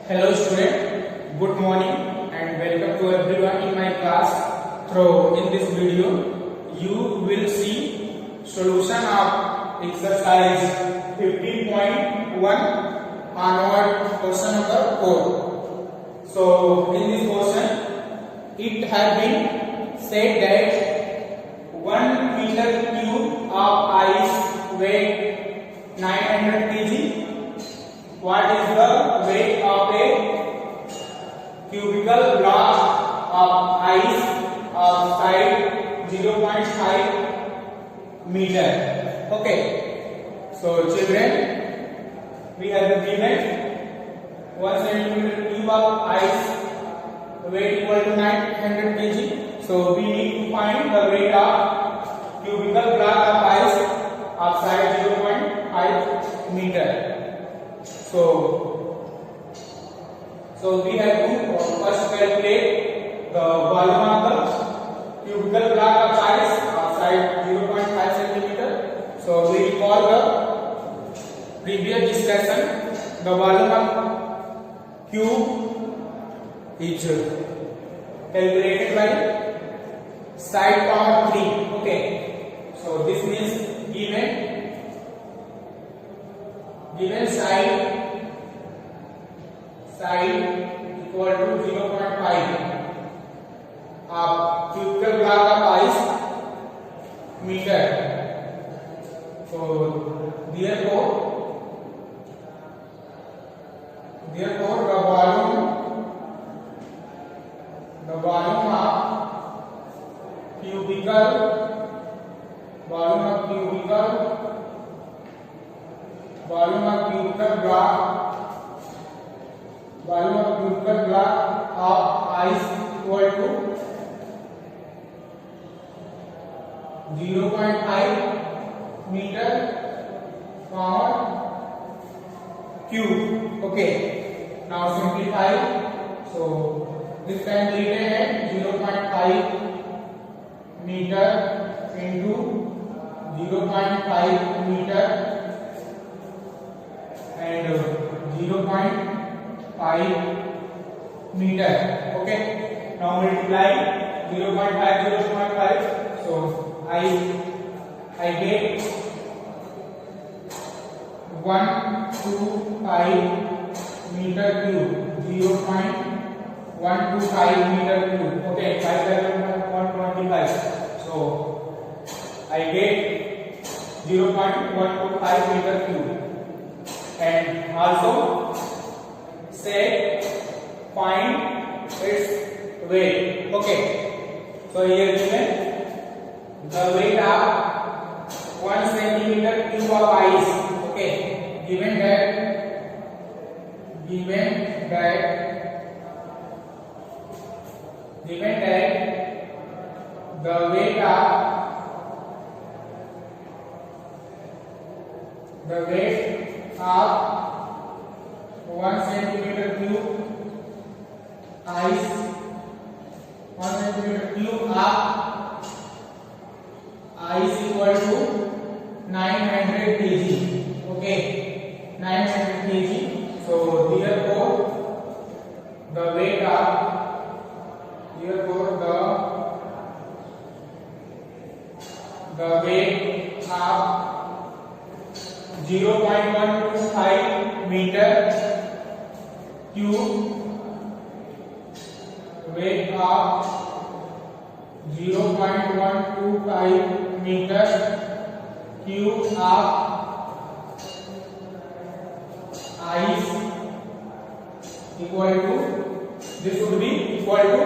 Hello student, good morning and welcome to everyone in my class. So in this video you will see solution of exercise 15.1 onward question number 4. So in this question it has been said that 1 meter cube of ice weight 900 kg. What is the weight of a cubical block of ice of size 0.5 meter? Okay. So children, we have given 1 centimeter cube of ice weight equal to 900 kg. So we need to find the weight of cubical block of ice of size 0.5 meter. So we have to first calculate the volume of the cubical block of ice of size 0.5 centimeter. So we recall the previous discussion. The volume of cube is calculated by side power 3. Okay. So this means given side equal to 0.5 of cubical block of ice meter. So therefore the volume of cubical block of ice equal to 0.5 meter per cube. Okay. Now simplify. So this can be written as 0.5 meter into 0.5 meter and 0.5 meter. Okay. Now multiply 0.5. So I get 125 meter cube. 0.125 meter cube. Okay. 125. So I get 0.125 meter cube. And also say find its weight. Okay. So here given the weight of 1 centimeter cube of ice. Okay. Given that the weight of 1 centimeter cube ice, 1 centimeter cube of ice equal to 900 kg. Okay, 900 kg. So therefore the weight of 0.125 meter cube, weight of 0.125 meter cube of ice equal to, this would be equal to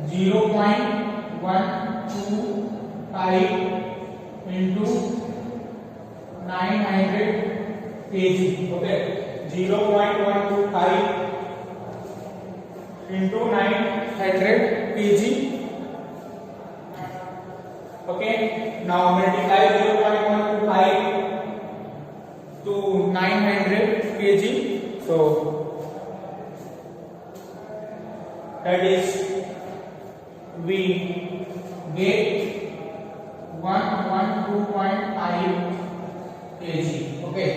0.125 into 900 kg. Okay, 0.125 into 900 kg. Okay, now multiply 0.125 to 900 kg. So that is we get 112.5 kg. Okay,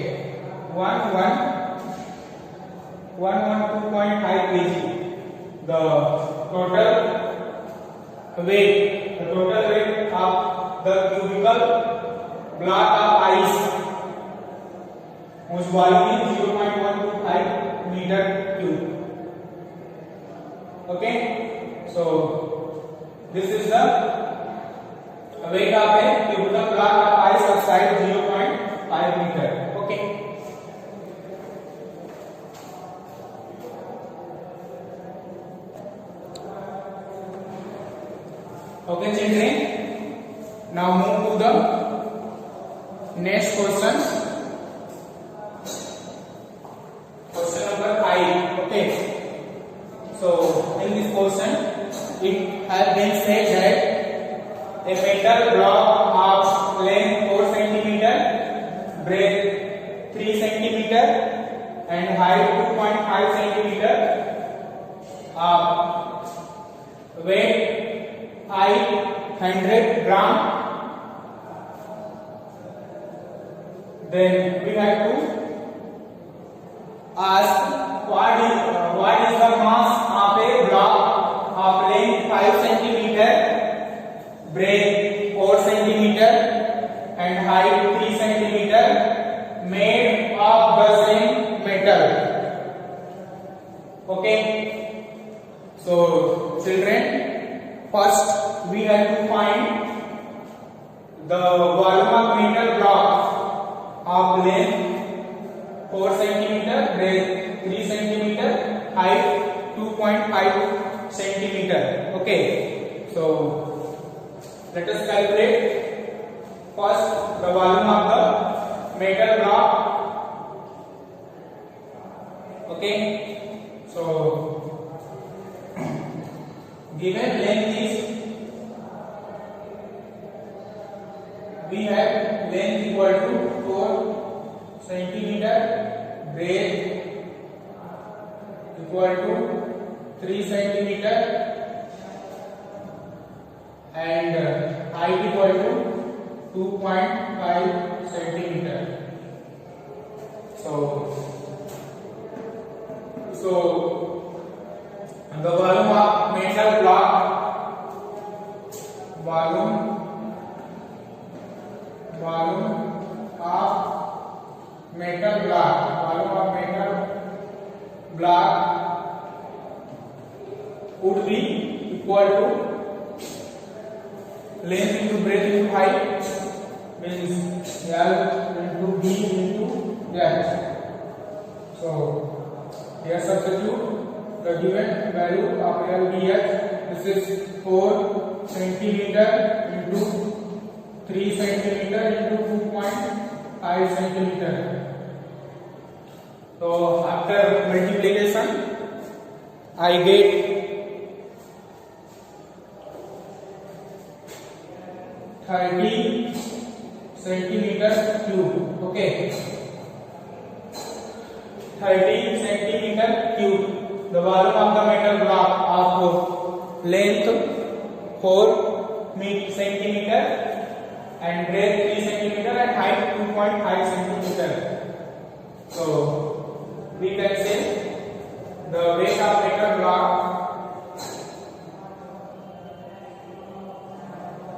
112 cubical block of ice whose volume is 0.125 meter cube. Okay, so this is the weight of a cubical block of ice of size 0.5 meter. Okay. Okay, children. Now move to the next question. Question number 5. Okay. So in this question, it has been said that a metal block of length 4 cm, breadth 3 cm, and height 2.5 cm, weight 500 gram. Then we have to ask what is the mass of a block of length 5 cm, breadth 4 cm, and height 3 cm, made of the same metal. Okay. So children, first we have to find the volume of metal block of length 4 cm, breadth 3 cm, height 2.5 cm. Okay, so let us calculate first the volume of the metal block. Okay, so given length is, we have length equal to 4 cm, breadth equal to 3 cm, and height equal to 2.5 cm. So the volume of metal block, volume of metal block would be equal to length into breadth into height, means L into B into H. So here substitute the given value of LBH. This is 4 cm into 3 cm into 2.5 cm. So after multiplication, I get 30 centimeter cube. Okay, 30 centimeter cube. The volume of the metal block of length 4 centimeter and breadth 3 centimeter and height 2.5 centimeter. So we can say the weight of metal block,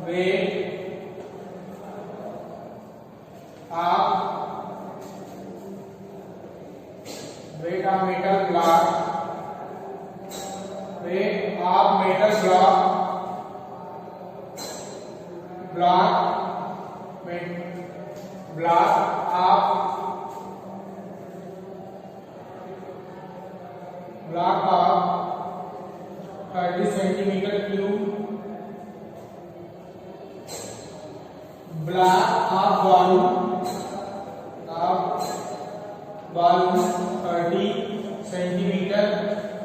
weight of metal block, weight of metal block of 30 centimeter cube, block of volume 30 centimeter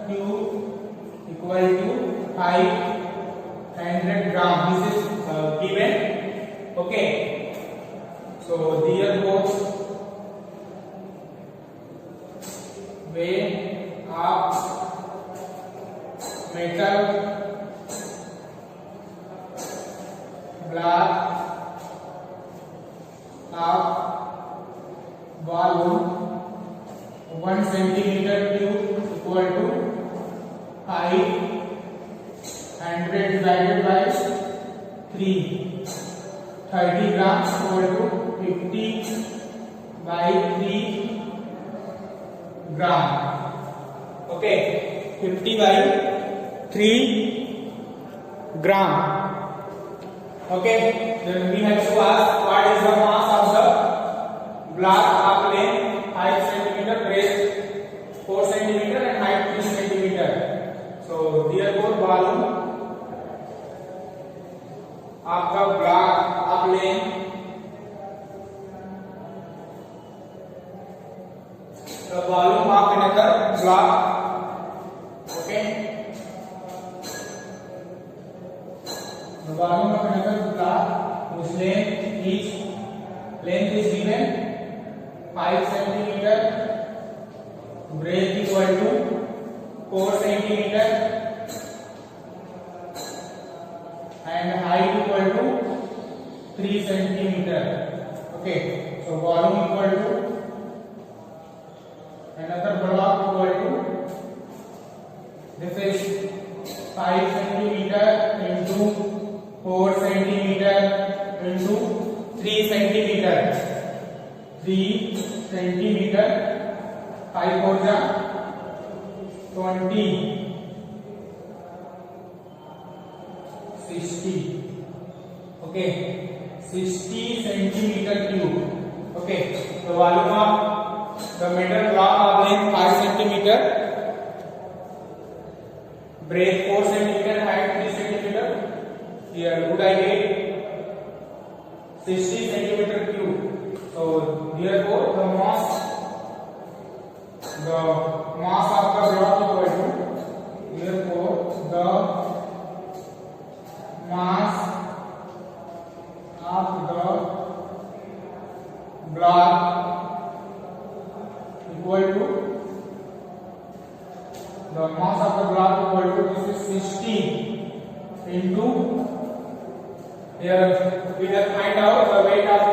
cube equal to 500 gram. This is given. Okay, so here goes weight of metal block of volume 1 centimeter cube equal to 500 divided by 3. 30 grams equal to 50 by 3 gram. Okay, 50 by 3 gram. Okay, then we have to ask what is the mass of the block of length 5 cm, breadth 4 cm and height 3 cm. So therefore volume of the block of length, the volume of another block, okay, the volume of another block whose length is given 5 cm, breadth equal to 4 cm and height equal to 3 cm. Okay, so volume equal to another block equal to, this is 5 cm into 4 cm into 3 cm. 3 cm, 5 4 जा 20, 60. Okay, 60 centimeter cube. Okay, so volume of the metal block of length 5 centimeter, breadth 4 centimeter, height 3 centimeter. Here would I get 60 centimeter cube. So therefore the mass of the block equal to, therefore the mass of the block equal to, the mass of the block equal to, this is 60 into, here we have find out the weight of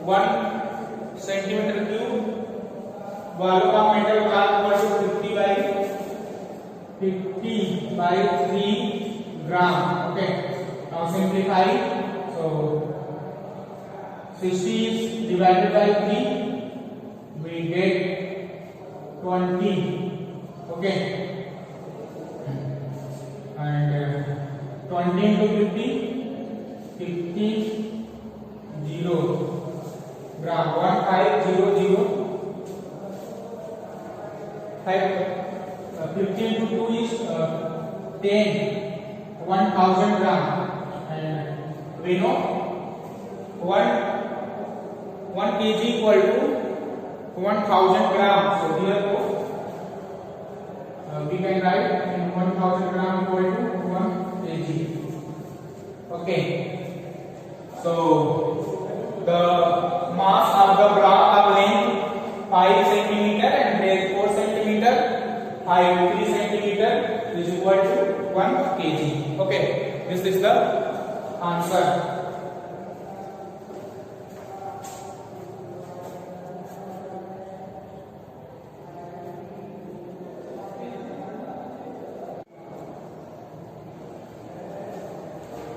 1 centimeter cube, volume of metal block equal to 50 by 3 gram. Okay, now simplify. So 60 is divided by 3, we get 20. Okay, and 20 into 50, 0 gram. 1500, 50 into 2 is 10, 1000 gram, and we know 1 kg equal to 1000 gram. So therefore we can write 1000 gram equal to 1 kg. Okay, so the mass of the block of length 5 cm and breadth 4 cm, height 3 cm is equal to 1 kg. Okay, this is the answer.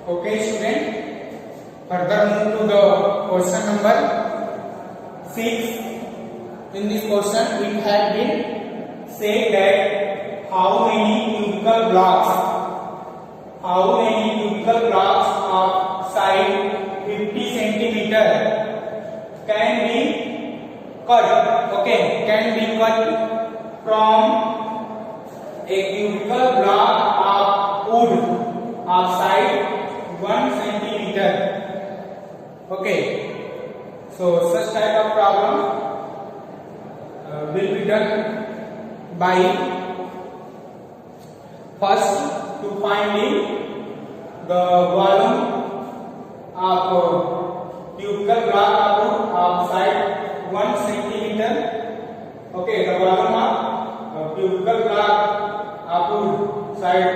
Okay, student, further move to the question number 6. In this question it had been said that how many cubical blocks of side 50 centimeter can be cut. Okay, can be cut from a cubical block of wood of side 1 centimeter. Okay, so such type of problem will be done by first to finding the volume of cubical block of side 1 centimeter. Okay, the volume of cubical block of side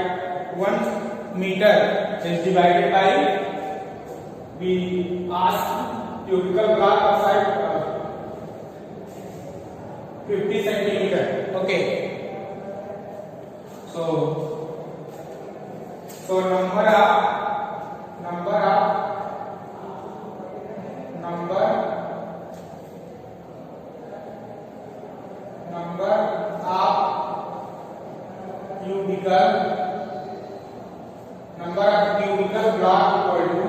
1 meter is divided by, we ask cubical block of side 50 centimeter. Okay, so number of number of cubical block equal to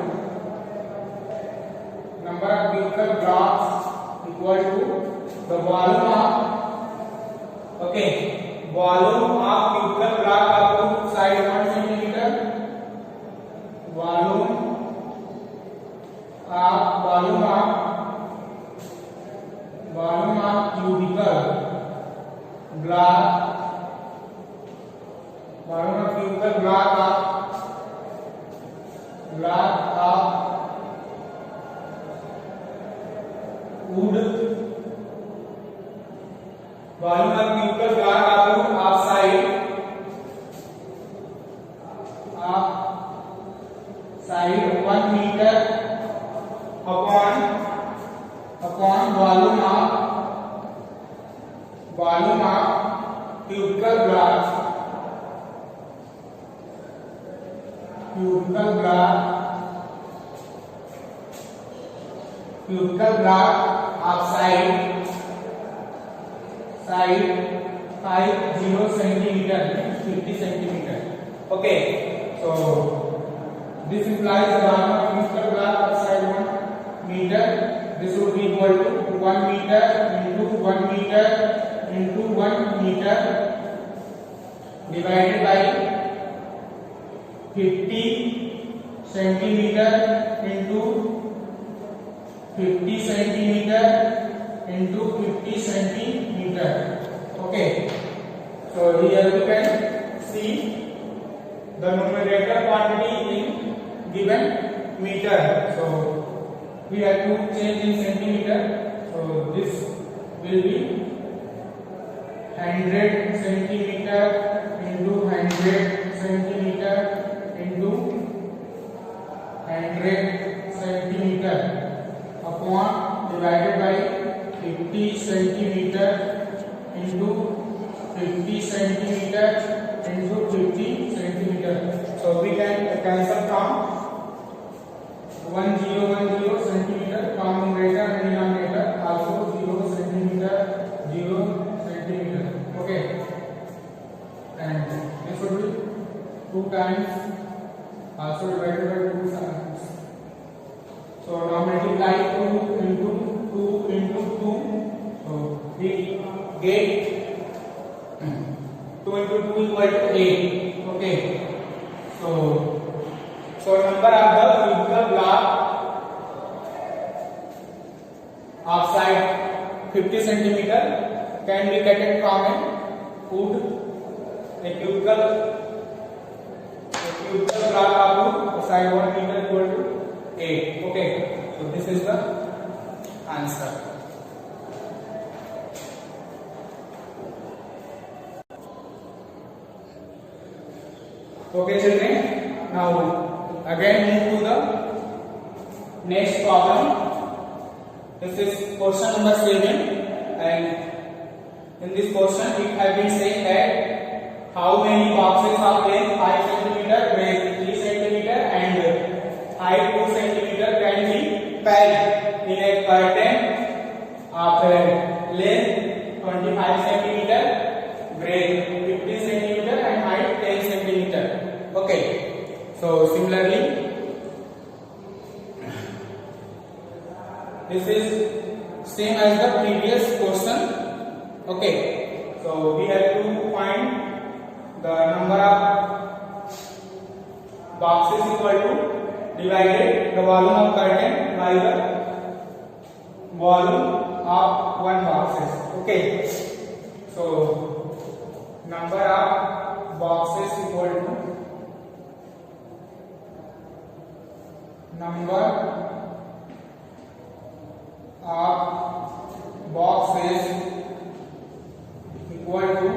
number of cubical blocks equal to the volume of volume of cubical block up to size 1 centimeter. Volume of cubical block of wood, volume of cubical block of wood of side 1 meter upon volume of cubical block of side 50 centimeter, 50 centimeter. Okay, so this implies the volume of cubical block of side 1 meter. This would be equal to 1 meter into 1 meter into 1 meter divided by 50 centimeter into 50 centimeter into 50 centimeter. Okay, so here you can see the numerator quantity in given meter. So we have to change in centimeter. So this will be 100 centimeter into 100 centimeter into 100 centimeter upon divided by 50 centimeter into 50 centimeter into 50 centimeter. So we can cancel from 1010 centimeter from numerator and denominator, also 0 centimeter 0 centimeter. Okay, and this would be 2 times also divided by 2 times. So now multiply 2 into 2 into 2. So we get 2 into 2 equal to 8. Okay, so number of the cubical block of side 50 centimeter can be getted from a wood, a cubical block of wood side 1 meter equal to 8. Okay, so this is the answer. Okay children, now again move to the next problem. This is question number 7, and in this question it has been said that how many boxes of length 5 cm, breadth 3 cm and height 2 cm can be packed in a curtain of length 25 cm, breadth 50 cm and height 10 cm. Okay, so similarly this is same as the previous question. Okay, so we have to find the number of boxes equal to divided the volume of curtain by the volume of one boxes. Okay, so number of boxes equal to number of boxes equal to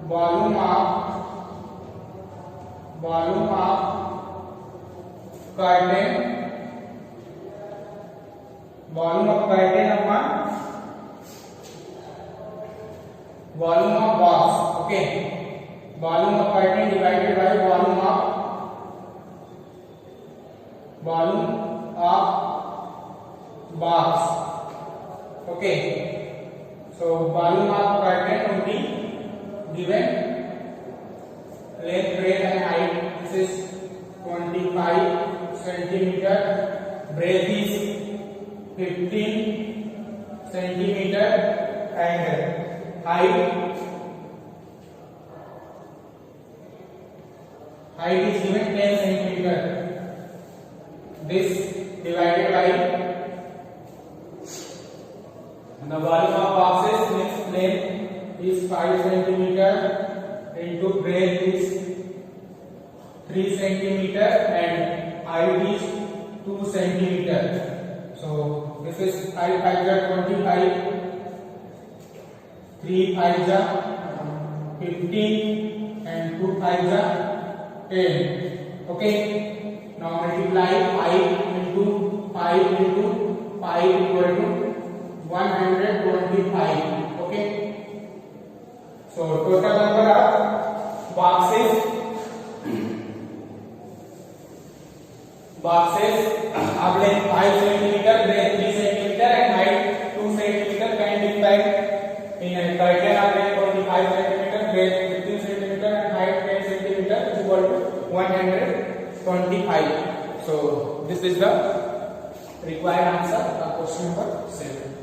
volume of curtain, volume of curtain upon volume of box. Okay, volume of curtain divided by volume of volume of box. Okay, so volume of curtain would be given length, breadth and height. This is 25 centimeter, breadth is 15 centimeter and height is given 10 centimeter. This divided by the volume of boxes means length is 5 centimeter into breadth is 3 centimeter and height is 2 centimeter. So this is 5 5 25, 3 5 15 and 2 5 10. Okay, now multiply 5 into 5 into 5 equal to 125. Okay, so total number of boxes of length 5 centimeter, breadth 3 centimeter and height 2 centimeter can be divided in a curtain of length 25 centimeter, breadth 15 centimeter and height 10 centimeter is equal to 125. So this is the required answer of question number 7.